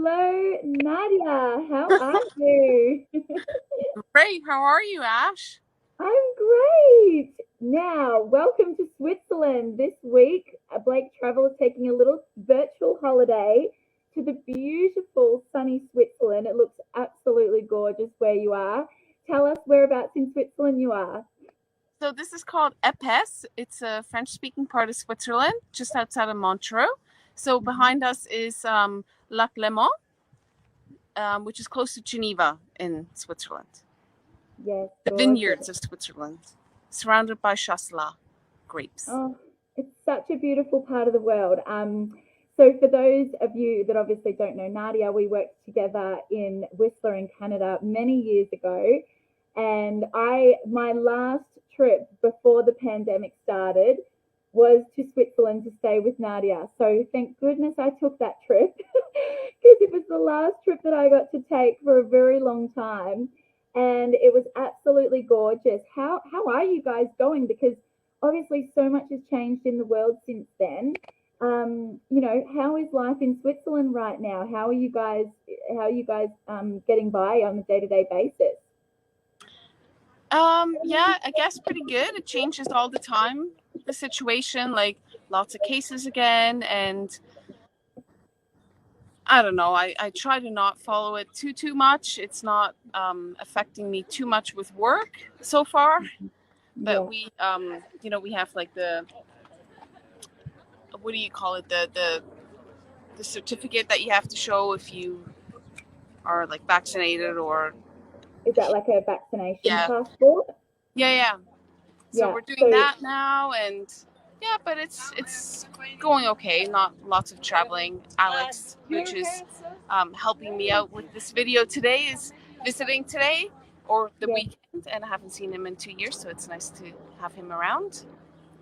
Hello, Nadja. How are you? Great. How are you, Ash? I'm great. Now, welcome to Switzerland. This week, Blake Travel is taking a little virtual holiday to the beautiful sunny Switzerland. It looks absolutely gorgeous where you are. Tell us whereabouts in Switzerland you are. So this is called Epes. It's a French-speaking part of Switzerland, just outside of Montreux. So behind us is Lac Léman, which is close to Geneva in Switzerland. Yes, The gorgeous. vineyards of Switzerland, surrounded by Chasselas grapes. Oh, it's such a beautiful part of the world. So for those of you that obviously don't know Nadja, we worked together in Whistler in Canada many years ago. And my last trip before the pandemic started was to Switzerland to stay with Nadja. So thank goodness I took that trip because it was the last trip that I got to take for a very long time. And it was absolutely gorgeous. How are you guys going? Because obviously so much has changed in the world since then. How is life in Switzerland right now? How are you guys getting by on a day-to-day basis? Yeah, I guess pretty good. It changes all the time. The situation, like lots of cases again, and I don't know. I try to not follow it too much. It's not affecting me too much with work so far. But Yeah. we have like the, what do you call it? The certificate that you have to show if you are like vaccinated or Is that like a vaccination yeah. passport? Yeah. So Yeah. we're doing So that now, and yeah, but it's going okay. Not lots of traveling. Alex, which is helping me out with this video today, is visiting today or the yeah. weekend, and I haven't seen him in 2 years, so it's nice to have him around.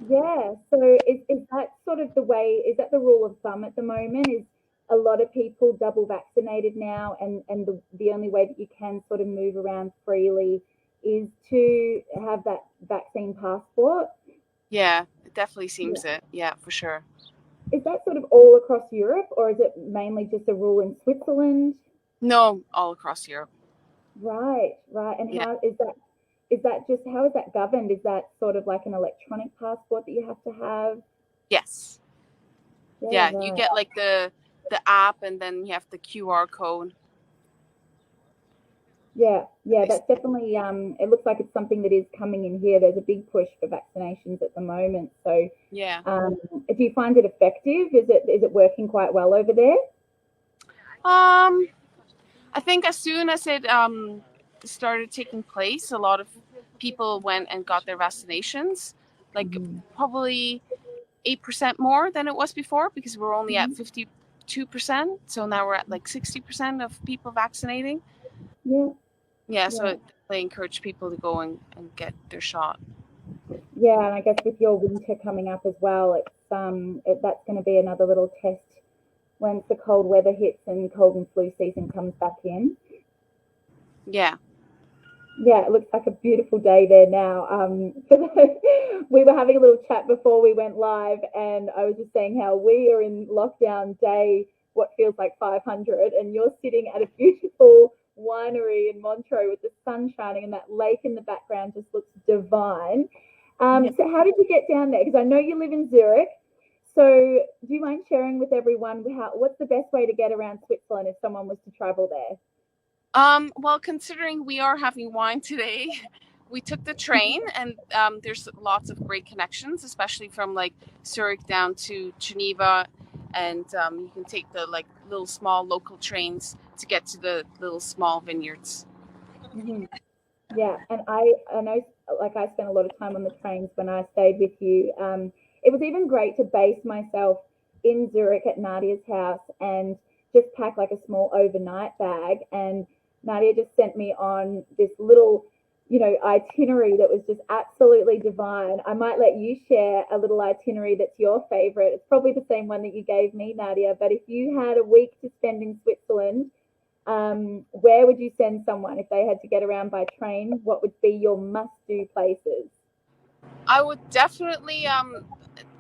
Yeah. So is that sort of the way, is that the rule of thumb at the moment? Is a lot of people double vaccinated now, and the only way that you can sort of move around freely is to have that vaccine passport? Yeah, it definitely seems Yeah. it. Yeah, for sure. Is that sort of all across Europe, or is it mainly just a rule in Switzerland? No, all across Europe. Right, right. And Yeah. how is that? Is that just how is that governed? Is that sort of like an electronic passport that you have to have? Yes. Yeah, Yeah, you right. get like the app, and then you have the QR code. Yeah, that's definitely it looks like it's something that is coming in here. There's a big push for vaccinations at the moment. So Yeah. do you find it effective? Is it working quite well over there? I think as soon as it started taking place, a lot of people went and got their vaccinations, like probably 8% more than it was before, because we're only at 52%. So now we're at like 60% of people vaccinating. Yeah, Yeah, so yeah. they encourage people to go and get their shot. Yeah, and I guess with your winter coming up as well, that's going to be another little test once the cold weather hits and cold and flu season comes back in. Yeah. Yeah, it looks like a beautiful day there now. We were having a little chat before we went live, and I was just saying how we are in lockdown day, what feels like 500, and you're sitting at a beautiful winery in Montreux with the sun shining, and that lake in the background just looks divine. Yeah. So, how did you get down there? Because I know you live in Zurich. So, do you mind sharing with everyone what's the best way to get around Switzerland if someone was to travel there? Well, considering we are having wine today, we took the train, and there's lots of great connections, especially from like Zurich down to Geneva, and you can take the like little small local trains to get to the little small vineyards. Mm-hmm. Yeah, and I know, like I spent a lot of time on the trains when I stayed with you. It was even great to base myself in Zurich at Nadia's house and just pack like a small overnight bag. And Nadia just sent me on this little, itinerary that was just absolutely divine. I might let you share a little itinerary that's your favorite. It's probably the same one that you gave me, Nadia. But if you had a week to spend in Switzerland, where would you send someone if they had to get around by train? What would be your must-do places? I would definitely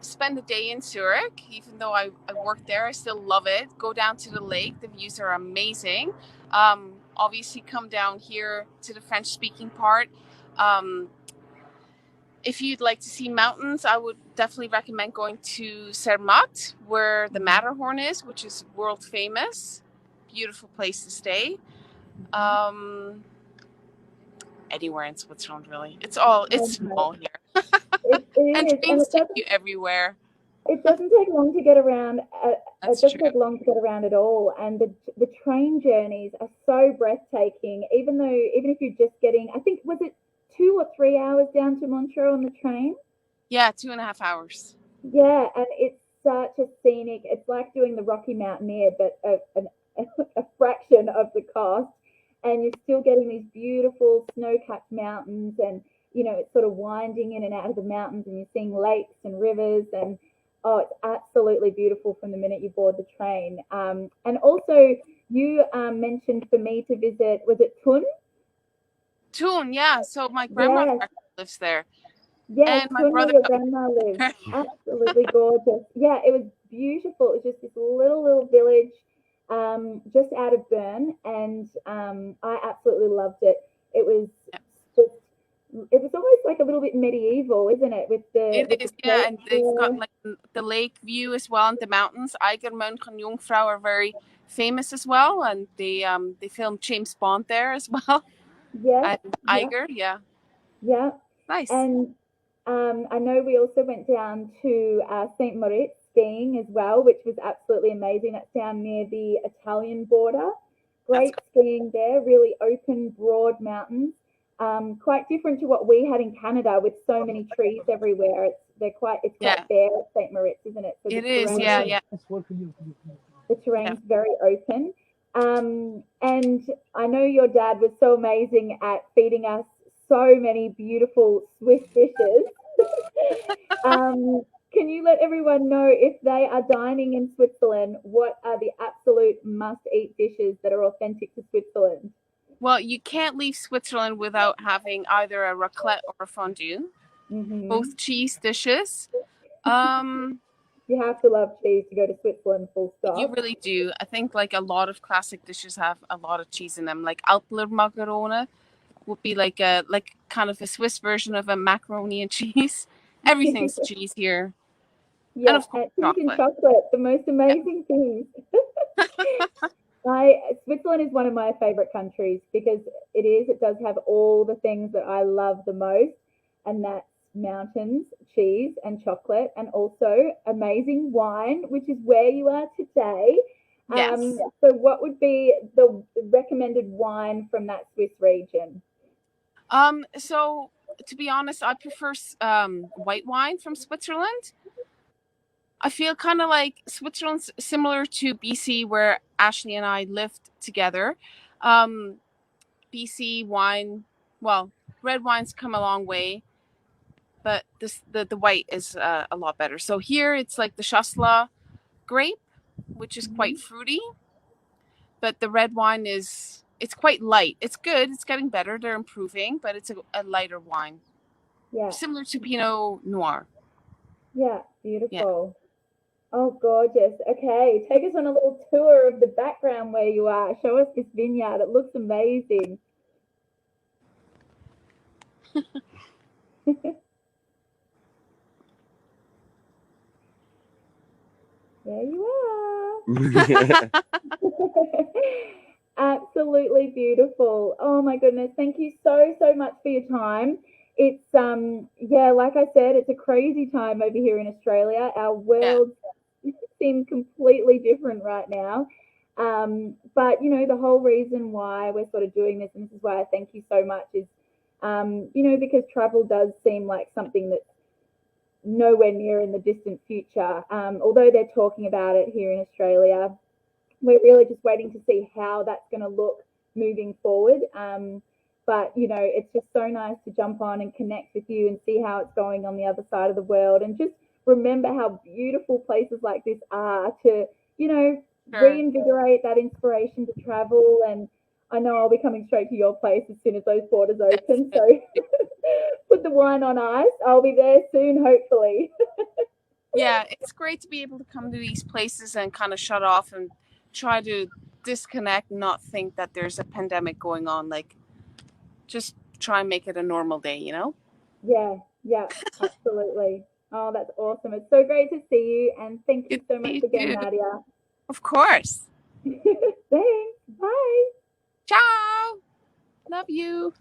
spend a day in Zurich. Even though I worked there, I still love it. Go down to the lake. The views are amazing. Obviously, come down here to the French-speaking part. If you'd like to see mountains, I would definitely recommend going to Zermatt, where the Matterhorn is, which is world famous. Beautiful place to stay. Anywhere in Switzerland, really. It's small here. It And is, and trains take you everywhere. it doesn't take long to get around. That's it doesn't true. take long to get around at all, and the train journeys are so breathtaking. Even if you're just getting, I think, was it 2 or 3 hours down to Montreux on the train? Yeah, 2.5 hours. Yeah, and it's such a scenic. It's like doing the Rocky Mountaineer, but a fraction of the cost, and you're still getting these beautiful snow-capped mountains, and it's sort of winding in and out of the mountains, and you're seeing lakes and rivers, and it's absolutely beautiful from the minute you board the train. And also, you mentioned for me to visit, was it Thun? Thun, yeah. So my grandmother lives there. Yes, and my Thun, where brother your grandma lives. Absolutely gorgeous. Yeah, it was beautiful. It was just this little village just out of Bern, and I absolutely loved it. It was just, it was almost like a little bit medieval, isn't it? It is, yeah, and they've got like the lake view as well, and the mountains. Eigermünch and Jungfrau are very famous as well, and they filmed James Bond there as well. Yeah, and Eiger, yeah, nice. And I know we also went down to St. Moritz skiing as well, which was absolutely amazing. That's down near the Italian border. Great skiing there, really open, broad mountains. Quite different to what we had in Canada with so many trees everywhere. It's quite bare at St. Moritz, isn't it? So it is, yeah. The terrain's very open. And I know your dad was so amazing at feeding us so many beautiful Swiss dishes. Can you let everyone know, if they are dining in Switzerland, what are the absolute must-eat dishes that are authentic to Switzerland? Well, you can't leave Switzerland without having either a raclette or a fondue. Both cheese dishes. You have to love cheese to go to Switzerland, full stop. You really do. I think like a lot of classic dishes have a lot of cheese in them. Like Alpler macaroni would be like kind of a Swiss version of a macaroni and cheese. Everything's cheese here. Yeah, and of course chocolate, the most amazing things. Switzerland is one of my favorite countries because it does have all the things that I love the most, and that's mountains, cheese, and chocolate, and also amazing wine, which is where you are today. Yes. So what would be the recommended wine from that Swiss region? So to be honest, I prefer white wine from Switzerland. I feel kind of like Switzerland's similar to BC, where Ashley and I lived together. BC wine, well, red wines come a long way, but the white is a lot better. So here it's like the Chasselas grape, which is quite fruity, but the red wine it's quite light. It's good. It's getting better. They're improving, but it's a lighter wine. Yeah. Similar to Pinot Noir. Yeah, beautiful. Yeah. Oh, gorgeous. Okay, take us on a little tour of the background where you are. Show us this vineyard. It looks amazing. There you are. Absolutely beautiful. Oh my goodness. Thank you so much for your time. It's like I said, it's a crazy time over here in Australia. Our world seem completely different right now. But the whole reason why we're sort of doing this, and this is why I thank you so much, is because travel does seem like something that's nowhere near in the distant future. Although they're talking about it here in Australia, we're really just waiting to see how that's going to look moving forward. But it's just so nice to jump on and connect with you and see how it's going on the other side of the world, and just remember how beautiful places like this are to, reinvigorate that inspiration to travel. And I know I'll be coming straight to your place as soon as those borders open. So put the wine on ice. I'll be there soon, hopefully. Yeah, it's great to be able to come to these places and kind of shut off and try to disconnect, not think that there's a pandemic going on. Like, just try and make it a normal day, you know? Yeah, yeah, absolutely. Oh, that's awesome. It's so great to see you. And thank you Good so to much see again, you. Nadia. Of course. Thanks. Bye. Ciao. Love you.